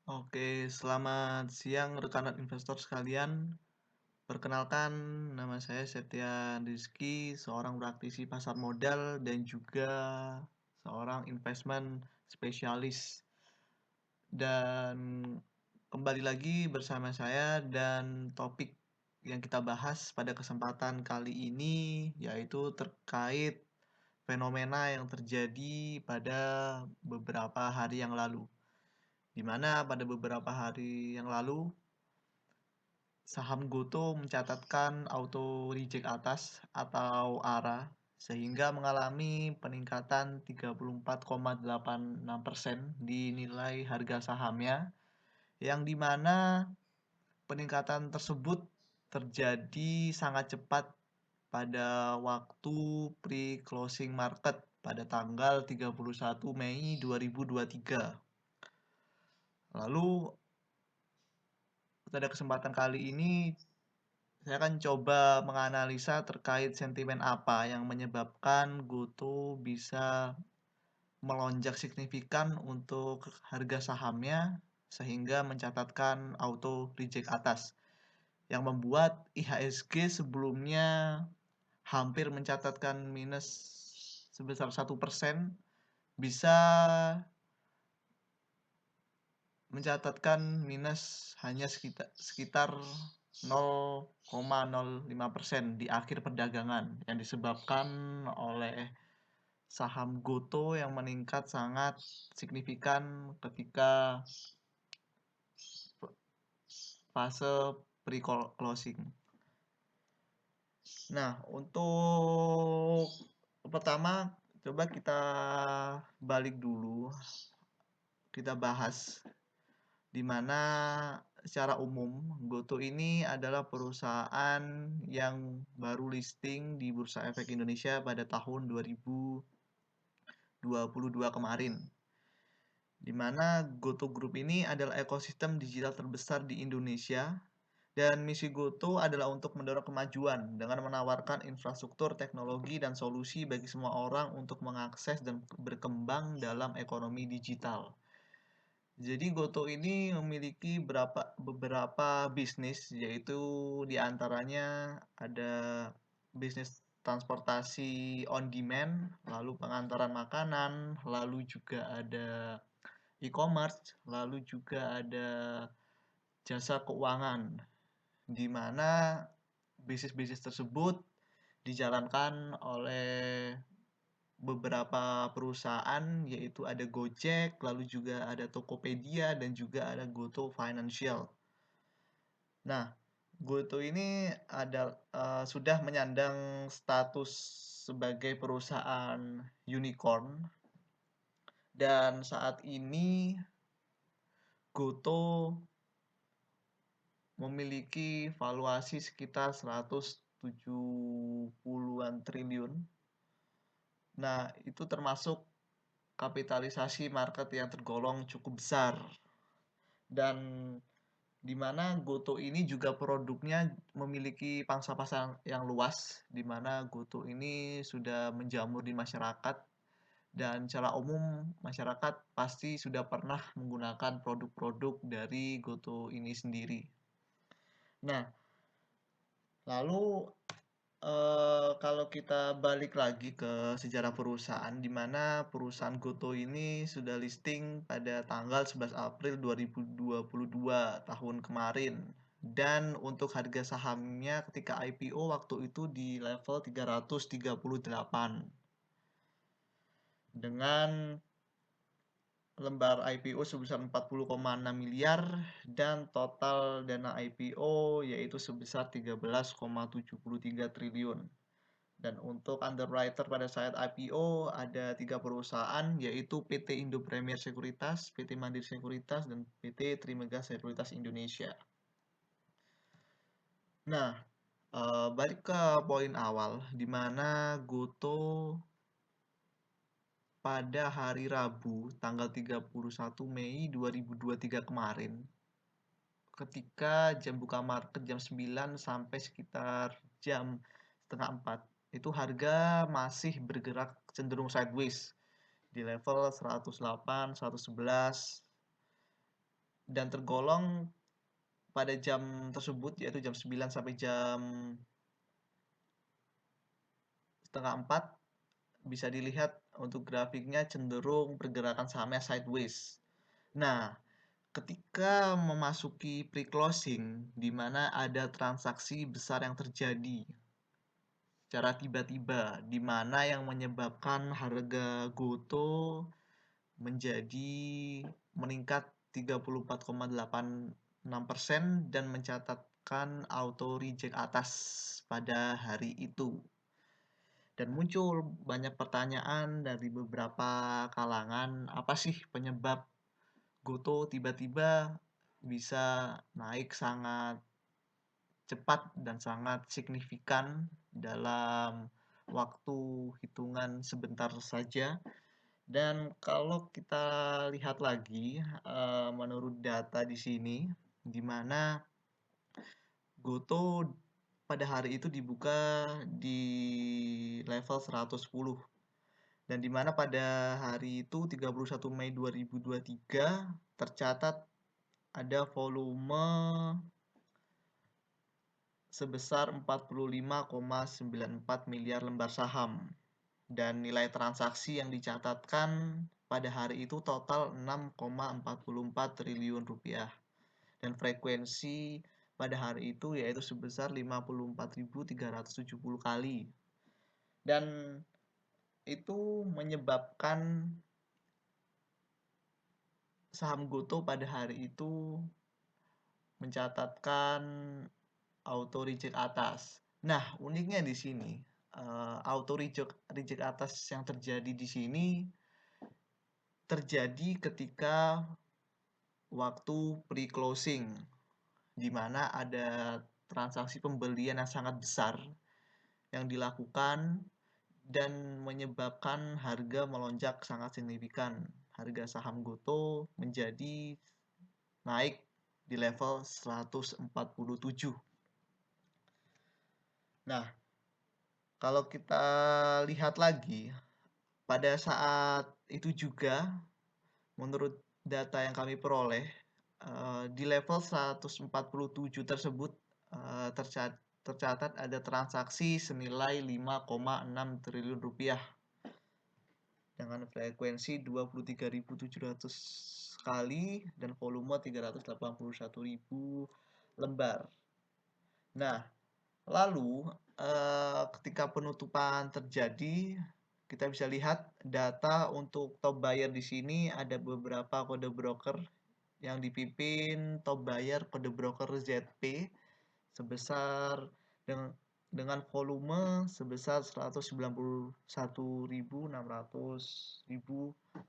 Oke, selamat siang rekan investor sekalian. Perkenalkan, nama saya Septian Rizky, seorang praktisi pasar modal dan juga seorang investment spesialis. Dan kembali lagi bersama saya dan topik yang kita bahas pada kesempatan kali ini yaitu terkait fenomena yang terjadi pada beberapa hari yang lalu. Di mana pada beberapa hari yang lalu saham Goto mencatatkan auto reject atas atau ARA sehingga mengalami peningkatan 34,86% di nilai harga sahamnya yang dimana peningkatan tersebut terjadi sangat cepat pada waktu pre-closing market pada tanggal 31 Mei 2023. Lalu pada kesempatan kali ini saya akan coba menganalisa terkait sentimen apa yang menyebabkan Goto bisa melonjak signifikan untuk harga sahamnya sehingga mencatatkan auto reject atas yang membuat IHSG sebelumnya hampir mencatatkan minus sebesar 1% bisa mencatatkan minus hanya sekitar 0,05% di akhir perdagangan yang disebabkan oleh saham Goto yang meningkat sangat signifikan ketika fase pre-closing. Nah, untuk pertama coba kita balik dulu, kita bahas di mana secara umum Goto ini adalah perusahaan yang baru listing di Bursa Efek Indonesia pada tahun 2022 kemarin. Di mana Goto Group ini adalah ekosistem digital terbesar di Indonesia dan misi Goto adalah untuk mendorong kemajuan dengan menawarkan infrastruktur, teknologi, dan solusi bagi semua orang untuk mengakses dan berkembang dalam ekonomi digital. Jadi Goto ini memiliki beberapa bisnis, yaitu diantaranya ada bisnis transportasi on demand, lalu pengantaran makanan, lalu juga ada e-commerce, lalu juga ada jasa keuangan, di mana bisnis-bisnis tersebut dijalankan oleh beberapa perusahaan yaitu ada Gojek, lalu juga ada Tokopedia dan juga ada Goto Financial. Nah, Goto ini sudah menyandang status sebagai perusahaan unicorn dan saat ini Goto memiliki valuasi sekitar 170-an triliun. Nah, itu termasuk kapitalisasi market yang tergolong cukup besar. Dan di mana Goto ini juga produknya memiliki pangsa pasar yang luas, di mana Goto ini sudah menjamur di masyarakat dan secara umum masyarakat pasti sudah pernah menggunakan produk-produk dari Goto ini sendiri. Nah, lalu kalau kita balik lagi ke sejarah perusahaan, di mana perusahaan Goto ini sudah listing pada tanggal 11 April 2022 tahun kemarin. Dan untuk harga sahamnya ketika IPO waktu itu di level 338. Dengan lembar IPO sebesar 40,6 miliar dan total dana IPO yaitu sebesar 13,73 triliun. Dan untuk underwriter pada saat IPO ada 3 perusahaan yaitu PT Indo Premier Sekuritas, PT Mandiri Sekuritas, dan PT Trimegah Sekuritas Indonesia. Nah, balik ke poin awal di mana Goto pada hari Rabu tanggal 31 Mei 2023 kemarin ketika jam buka market jam 9 sampai sekitar jam setengah 4 itu harga masih bergerak cenderung sideways di level 108, 111 dan tergolong pada jam tersebut, yaitu jam 9 sampai jam setengah 4, bisa dilihat untuk grafiknya cenderung pergerakan sahamnya sideways. Nah, ketika memasuki pre-closing, di mana ada transaksi besar yang terjadi secara tiba-tiba, di mana yang menyebabkan harga GoTo menjadi meningkat 34,86% dan mencatatkan auto reject atas pada hari itu. Dan muncul banyak pertanyaan dari beberapa kalangan, apa sih penyebab GoTo tiba-tiba bisa naik sangat cepat dan sangat signifikan dalam waktu hitungan sebentar saja. Dan kalau kita lihat lagi, menurut data di sini, di mana GoTo pada hari itu dibuka di level 110. Dan di mana pada hari itu 31 Mei 2023 tercatat ada volume sebesar 45,94 miliar lembar saham. Dan nilai transaksi yang dicatatkan pada hari itu total 6,44 triliun rupiah. Dan frekuensi pada hari itu yaitu sebesar 54.370 kali. Dan itu menyebabkan saham GoTo pada hari itu mencatatkan auto reject atas. Nah, uniknya di sini, auto reject atas yang terjadi di sini terjadi ketika waktu pre-closing, di mana ada transaksi pembelian yang sangat besar yang dilakukan dan menyebabkan harga melonjak sangat signifikan. Harga saham GoTo menjadi naik di level 147. Nah, kalau kita lihat lagi, pada saat itu juga, menurut data yang kami peroleh, di level 147 tersebut tercatat ada transaksi senilai 5,6 triliun rupiah dengan frekuensi 23.700 kali dan volume 381.000 lembar. Nah, lalu ketika penutupan terjadi, kita bisa lihat data untuk top buyer di sini ada beberapa kode broker yang dipimpin top buyer kode broker ZP sebesar dengan volume sebesar 191.600.000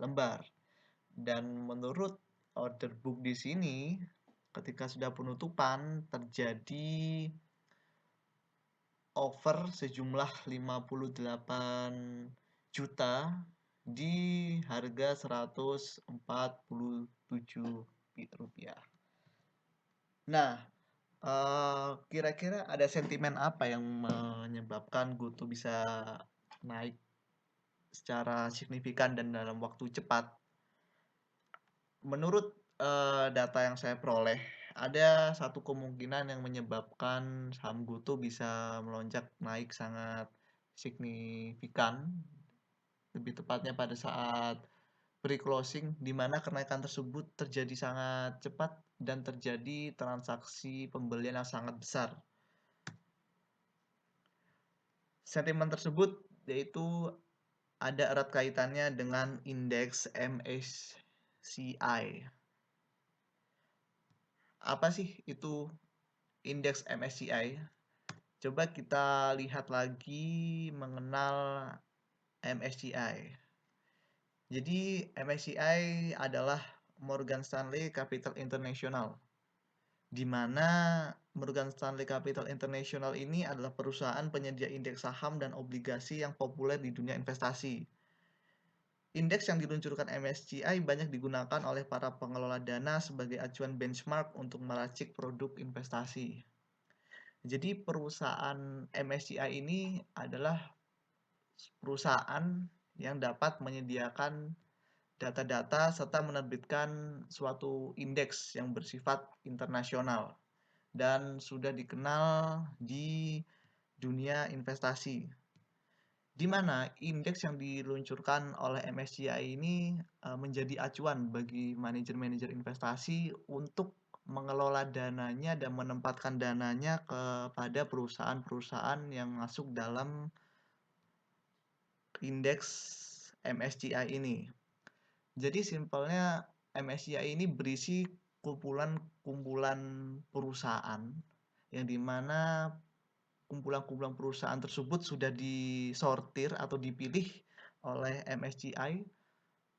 lembar. Dan menurut order book di sini, ketika sudah penutupan terjadi over sejumlah 58 juta di harga 147 rupiah. Nah, kira-kira ada sentimen apa yang menyebabkan GoTo bisa naik secara signifikan dan dalam waktu cepat? Menurut data yang saya peroleh, ada satu kemungkinan yang menyebabkan saham GoTo bisa melonjak naik sangat signifikan, lebih tepatnya pada saat pre-closing, di mana kenaikan tersebut terjadi sangat cepat dan terjadi transaksi pembelian yang sangat besar. Sentimen tersebut yaitu ada erat kaitannya dengan indeks MSCI. Apa sih itu indeks MSCI? Coba kita lihat lagi mengenal MSCI. Jadi MSCI adalah Morgan Stanley Capital International, di mana Morgan Stanley Capital International ini adalah perusahaan penyedia indeks saham dan obligasi yang populer di dunia investasi. Indeks yang diluncurkan MSCI banyak digunakan oleh para pengelola dana sebagai acuan benchmark untuk meracik produk investasi. Jadi perusahaan MSCI ini adalah perusahaan yang dapat menyediakan data-data serta menerbitkan suatu indeks yang bersifat internasional dan sudah dikenal di dunia investasi. Di mana indeks yang diluncurkan oleh MSCI ini menjadi acuan bagi manajer-manajer investasi untuk mengelola dananya dan menempatkan dananya kepada perusahaan-perusahaan yang masuk dalam indeks MSCI ini. Jadi simpelnya MSCI ini berisi kumpulan-kumpulan perusahaan yang dimana kumpulan-kumpulan perusahaan tersebut sudah disortir atau dipilih oleh MSCI,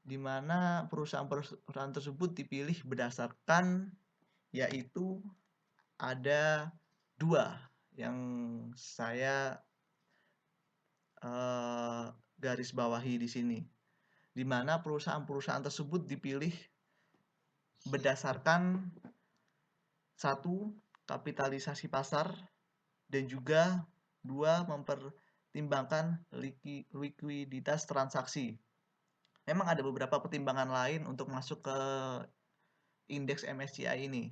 di mana perusahaan-perusahaan tersebut dipilih berdasarkan yaitu ada dua yang saya garis bawahi di sini, di mana perusahaan-perusahaan tersebut dipilih berdasarkan satu kapitalisasi pasar dan juga dua mempertimbangkan likuiditas transaksi. Memang ada beberapa pertimbangan lain untuk masuk ke indeks MSCI ini.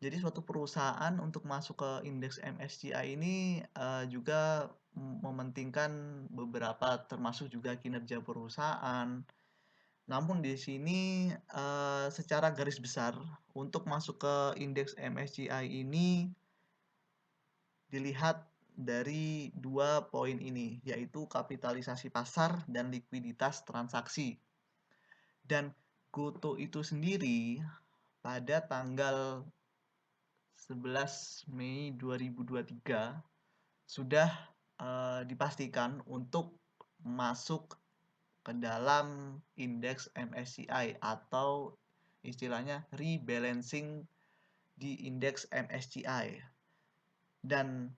Jadi suatu perusahaan untuk masuk ke indeks MSCI ini juga mementingkan beberapa termasuk juga kinerja perusahaan. Namun di sini secara garis besar untuk masuk ke indeks MSCI ini dilihat dari dua poin ini, yaitu kapitalisasi pasar dan likuiditas transaksi. Dan GoTo itu sendiri pada tanggal 11 Mei 2023 sudah dipastikan untuk masuk ke dalam indeks MSCI atau istilahnya rebalancing di indeks MSCI. Dan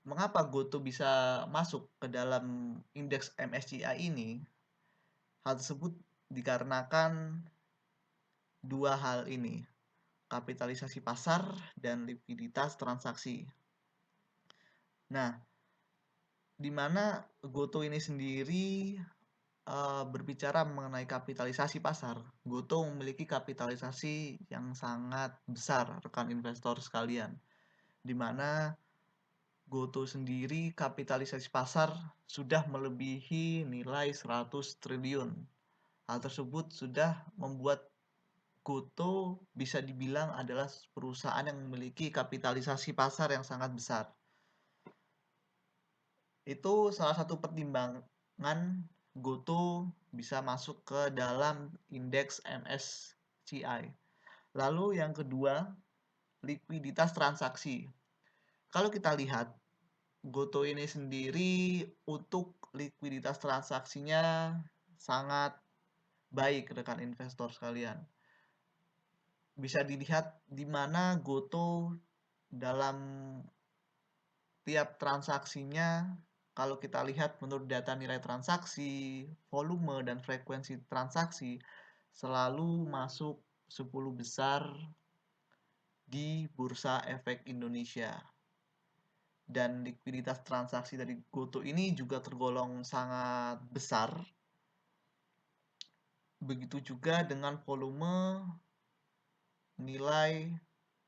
mengapa GoTo bisa masuk ke dalam indeks MSCI ini? Hal tersebut dikarenakan dua hal ini, kapitalisasi pasar dan likuiditas transaksi. Nah, di mana GoTo ini sendiri berbicara mengenai kapitalisasi pasar, GoTo memiliki kapitalisasi yang sangat besar, rekan investor sekalian, di mana GoTo sendiri kapitalisasi pasar sudah melebihi nilai 100 triliun. Hal tersebut sudah membuat GoTo bisa dibilang adalah perusahaan yang memiliki kapitalisasi pasar yang sangat besar. Itu salah satu pertimbangan GoTo bisa masuk ke dalam indeks MSCI. Lalu yang kedua, likuiditas transaksi. Kalau kita lihat, GoTo ini sendiri untuk likuiditas transaksinya sangat baik rekan investor sekalian. Bisa dilihat di mana GoTo dalam tiap transaksinya, kalau kita lihat menurut data nilai transaksi, volume dan frekuensi transaksi selalu masuk 10 besar di Bursa Efek Indonesia. Dan likuiditas transaksi dari GoTo ini juga tergolong sangat besar. Begitu juga dengan volume, nilai,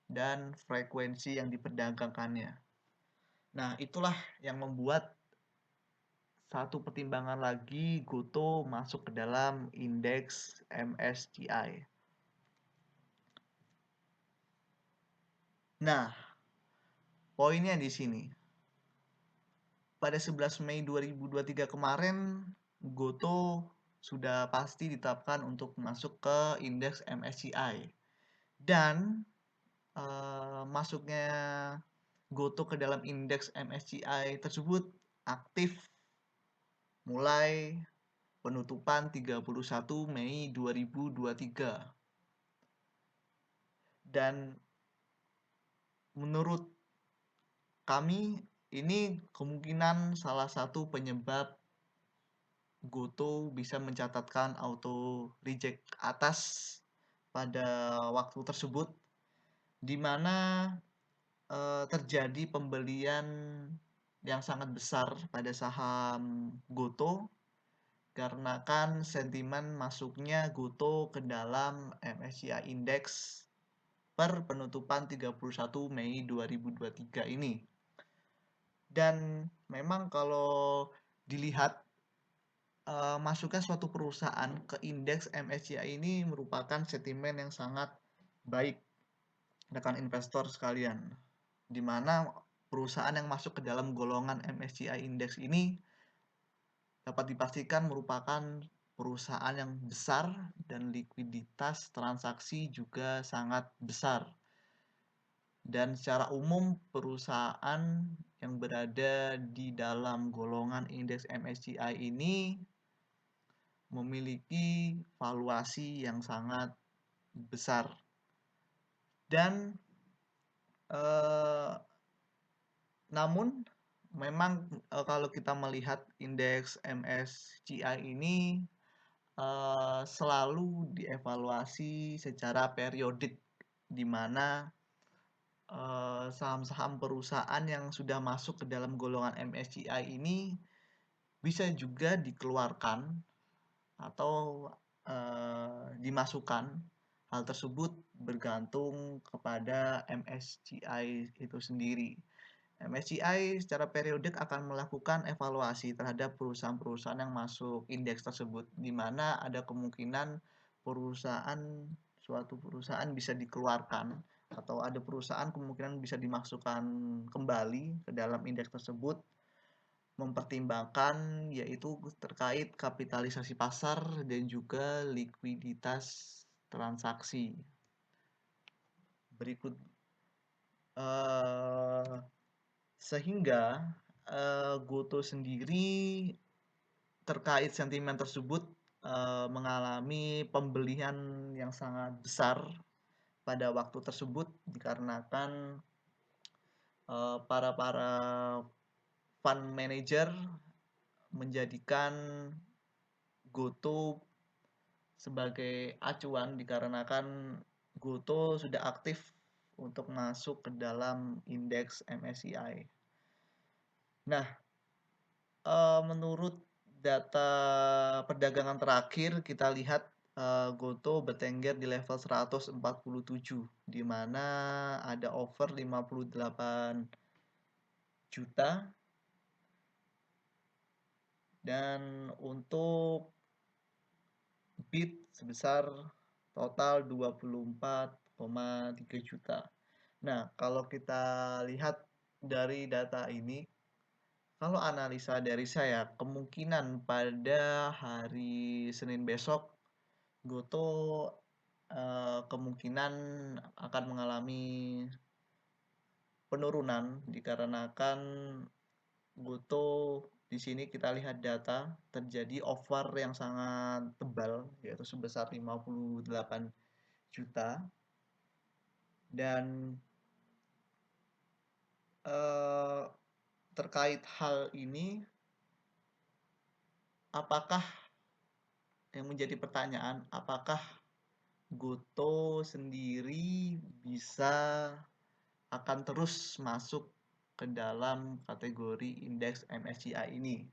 dan frekuensi yang diperdagangkannya. Nah, itulah yang membuat satu pertimbangan lagi GoTo masuk ke dalam indeks MSCI. Nah, poinnya di sini. Pada 11 Mei 2023 kemarin, GoTo sudah pasti ditetapkan untuk masuk ke indeks MSCI. Dan masuknya GoTo ke dalam indeks MSCI tersebut aktif mulai penutupan 31 Mei 2023. Dan menurut kami ini kemungkinan salah satu penyebab GoTo bisa mencatatkan auto reject atas pada waktu tersebut, di mana terjadi pembelian yang sangat besar pada saham GoTo dikarenakan sentimen masuknya GOTO ke dalam MSCI Index per penutupan 31 Mei 2023 ini. Dan memang kalau dilihat masuknya suatu perusahaan ke indeks MSCI ini merupakan sentimen yang sangat baik rekan investor sekalian, di mana perusahaan yang masuk ke dalam golongan MSCI Index ini dapat dipastikan merupakan perusahaan yang besar dan likuiditas transaksi juga sangat besar. Dan secara umum perusahaan yang berada di dalam golongan indeks MSCI ini memiliki valuasi yang sangat besar. Dan namun memang kalau kita melihat indeks MSCI ini selalu dievaluasi secara periodik, di mana saham-saham perusahaan yang sudah masuk ke dalam golongan MSCI ini bisa juga dikeluarkan atau dimasukkan. Hal tersebut bergantung kepada MSCI itu sendiri. MSCI secara periodik akan melakukan evaluasi terhadap perusahaan-perusahaan yang masuk indeks tersebut, di mana ada kemungkinan suatu perusahaan bisa dikeluarkan atau ada perusahaan kemungkinan bisa dimasukkan kembali ke dalam indeks tersebut, mempertimbangkan yaitu terkait kapitalisasi pasar dan juga likuiditas transaksi. Berikut sehingga GOTO sendiri terkait sentimen tersebut mengalami pembelian yang sangat besar pada waktu tersebut, dikarenakan para fund manager menjadikan GOTO sebagai acuan, dikarenakan GOTO sudah aktif untuk masuk ke dalam indeks MSCI. Nah, menurut data perdagangan terakhir kita lihat GOTO bertengger di level 147, di mana ada over 58 juta, dan untuk bid sebesar total 24,3 juta. Nah, kalau kita lihat dari data ini, kalau analisa dari saya, kemungkinan pada hari Senin besok GOTO kemungkinan akan mengalami penurunan, dikarenakan GOTO di sini kita lihat data terjadi over yang sangat tebal, yaitu sebesar 58 juta. Dan terkait hal ini, apakah yang menjadi pertanyaan, apakah GOTO sendiri bisa akan terus masuk ke dalam kategori indeks MSCI ini?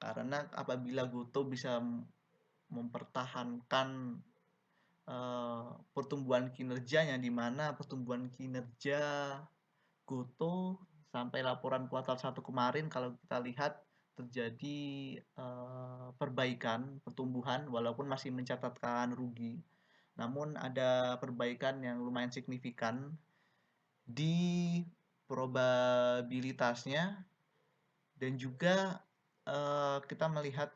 Karena apabila GOTO bisa mempertahankan pertumbuhan kinerjanya, di mana pertumbuhan kinerja GOTO sampai laporan kuartal 1 kemarin kalau kita lihat terjadi perbaikan pertumbuhan walaupun masih mencatatkan rugi, namun ada perbaikan yang lumayan signifikan di probabilitasnya. Dan juga kita melihat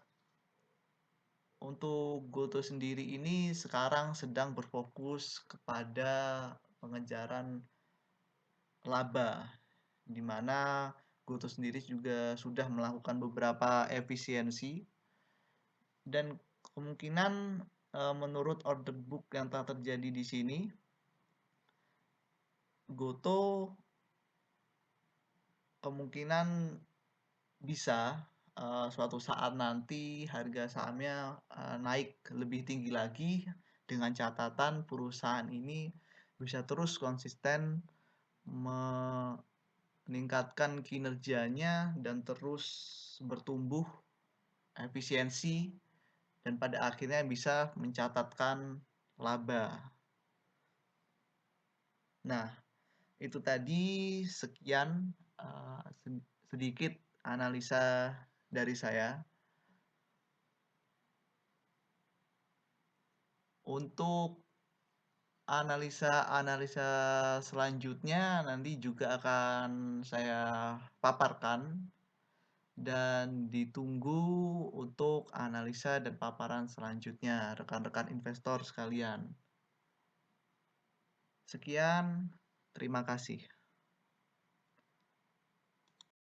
untuk GOTO sendiri ini sekarang sedang berfokus kepada pengejaran laba, di mana GOTO sendiri juga sudah melakukan beberapa efisiensi, dan kemungkinan menurut order book yang telah terjadi di sini, GOTO kemungkinan bisa suatu saat nanti harga sahamnya naik lebih tinggi lagi, dengan catatan perusahaan ini bisa terus konsisten meningkatkan kinerjanya dan terus bertumbuh efisiensi, dan pada akhirnya bisa mencatatkan laba. Nah, itu tadi sekian sedikit analisa dari saya. Untuk analisa-analisa selanjutnya nanti juga akan saya paparkan dan ditunggu untuk analisa dan paparan selanjutnya rekan-rekan investor sekalian. Sekian, terima kasih.